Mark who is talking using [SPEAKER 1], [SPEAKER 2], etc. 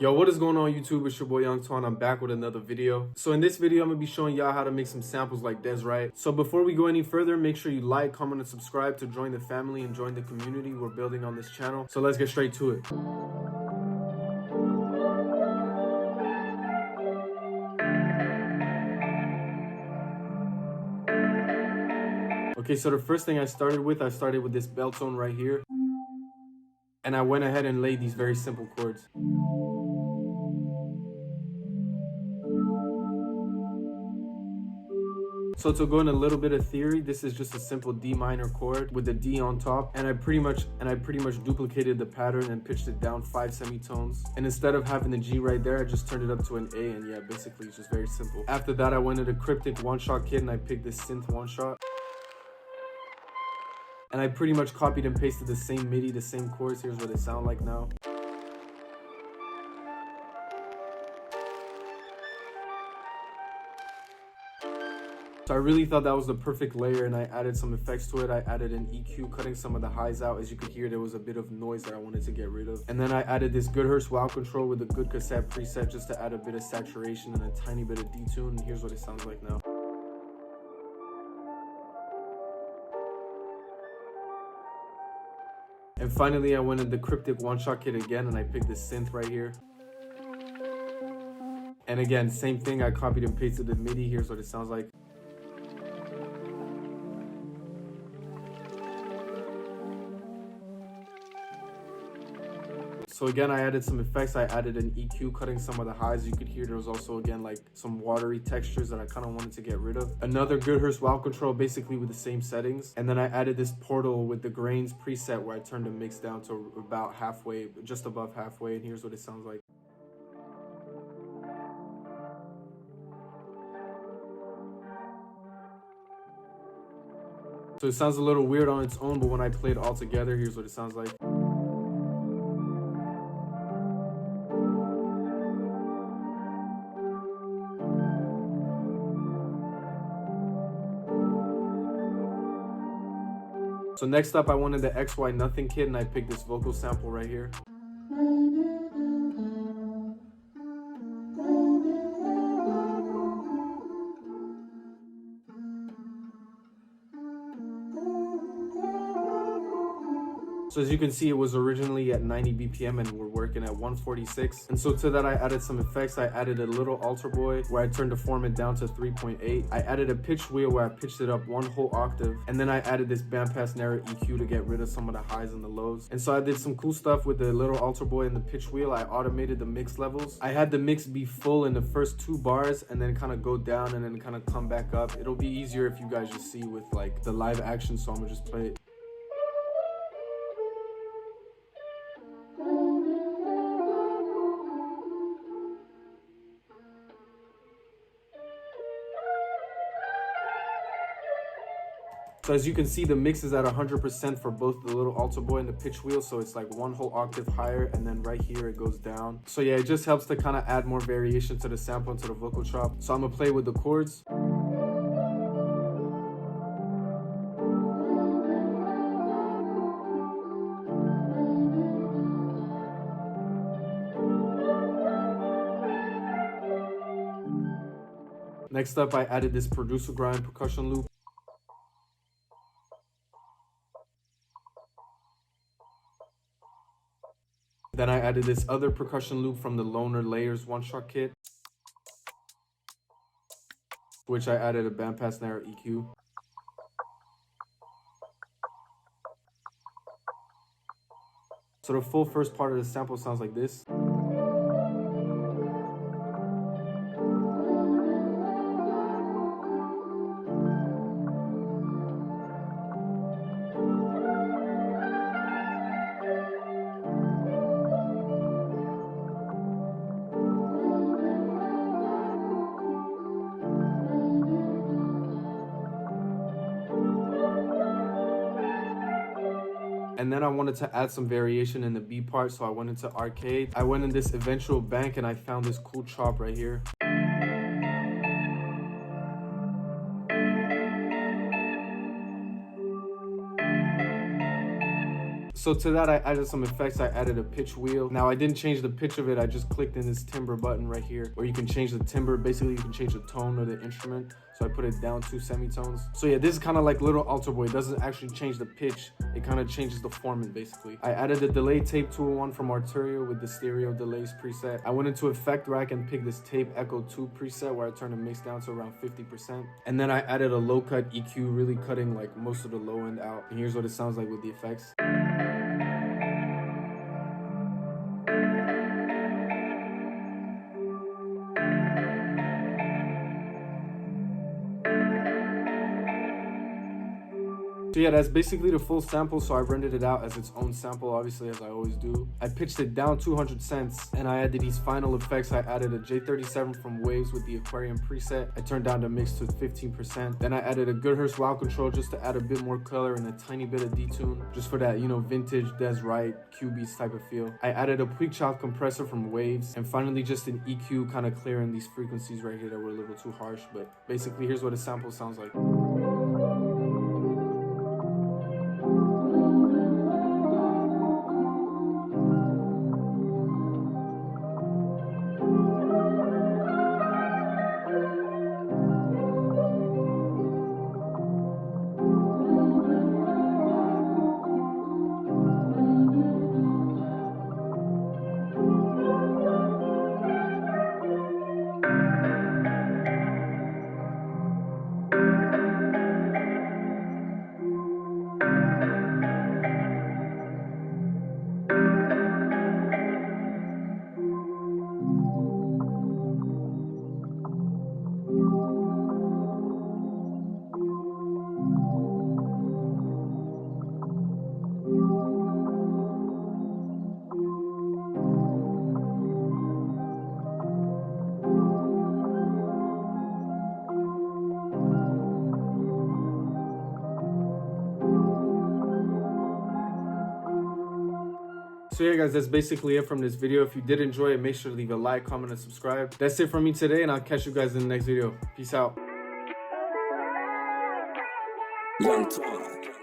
[SPEAKER 1] Yo, what is going on YouTube? It's your boy Young Twan. I'm back with another video. So in this video, I'm going to be showing y'all how to make some samples like Dez Wright. So before we go any further, make sure you like, comment, and subscribe to join the family and join the community we're building on this channel. So let's get straight to it. Okay, so the first thing I started with this bell tone right here. And I went ahead and laid these very simple chords. So to go in a little bit of theory, this is just a simple D minor chord with a D on top, and I pretty much duplicated the pattern and pitched it down 5 semitones. And instead of having the G right there, I just turned it up to an A, and yeah, basically it's just very simple. After that, I went into cryptic one-shot kit and I picked this synth one-shot. And I pretty much copied and pasted the same MIDI, the same chords. Here's what they sound like now. So I really thought that was the perfect layer, and I added some effects to it. I added an EQ, cutting some of the highs out. As you could hear, there was a bit of noise that I wanted to get rid of. And then I added this good Hertz wow control with a good cassette preset just to add a bit of saturation and a tiny bit of detune. And here's what it sounds like now. And finally, I went in the cryptic one-shot kit again, and I picked this synth right here. And again, same thing, I copied and pasted the MIDI. Here's what it sounds like. So again, I added some effects. I added an EQ, cutting some of the highs. You could hear there was also, again, like some watery textures that I kind of wanted to get rid of. Another good Hertz wow control, basically with the same settings. And then I added this portal with the grains preset where I turned the mix down to about halfway, just above halfway. And here's what it sounds like. So it sounds a little weird on its own, but when I play it all together, here's what it sounds like. So next up, I wanted the XY Nothing kit, and I picked this vocal sample right here. So as you can see, it was originally at 90 BPM and we're working at 146. And so to that, I added some effects. I added a little altar boy where I turned the formant down to 3.8. I added a pitch wheel where I pitched it up 1 whole octave. And then I added this bandpass narrow EQ to get rid of some of the highs and the lows. And so I did some cool stuff with the little altar boy and the pitch wheel. I automated the mix levels. I had the mix be full in the first 2 bars and then kind of go down and then kind of come back up. It'll be easier if you guys just see with like the live action, so I'm gonna just play it. So as you can see, the mix is at 100% for both the little altar boy and the pitch wheel. So it's like 1 whole octave higher, and then right here it goes down. So yeah, it just helps to kind of add more variation to the sample and to the vocal chop. So I'm gonna play with the chords. Next up, I added this producer grind percussion loop. Then I added this other percussion loop from the Loner Layers one-shot kit, which I added a bandpass narrow EQ. So the full first part of the sample sounds like this. And then I wanted to add some variation in the B part, so I went into arcade. I went in this eventual bank and I found this cool chop right here. So to that, I added some effects. I added a pitch wheel. Now I didn't change the pitch of it. I just clicked in this timbre button right here where you can change the timbre. Basically, you can change the tone of the instrument. So I put it down 2 semitones. So yeah, this is kind of like little alter boy. It doesn't actually change the pitch. It kind of changes the formant basically. I added the delay tape 201 from Arturio with the stereo delays preset. I went into effect rack and picked this tape echo 2 preset where I turned the mix down to around 50%. And then I added a low cut EQ, really cutting like most of the low end out. And here's what it sounds like with the effects. So yeah, that's basically the full sample, so I rendered it out as its own sample, obviously, as I always do. I pitched it down 200 cents, and I added these final effects. I added a J37 from Waves with the Aquarium preset. I turned down the mix to 15%. Then I added a Goodhurst wow control just to add a bit more color and a tiny bit of detune, just for that, you know, vintage Dez Wright, Q-Beats type of feel. I added a Puig Chop compressor from Waves, and finally just an EQ kind of clearing these frequencies right here that were a little too harsh. But basically, here's what a sample sounds like. So yeah guys, that's basically it from this video. If you did enjoy it, make sure to leave a like, comment, and subscribe. That's it from me today, and I'll catch you guys in the next video. Peace out.
[SPEAKER 2] Young Twan.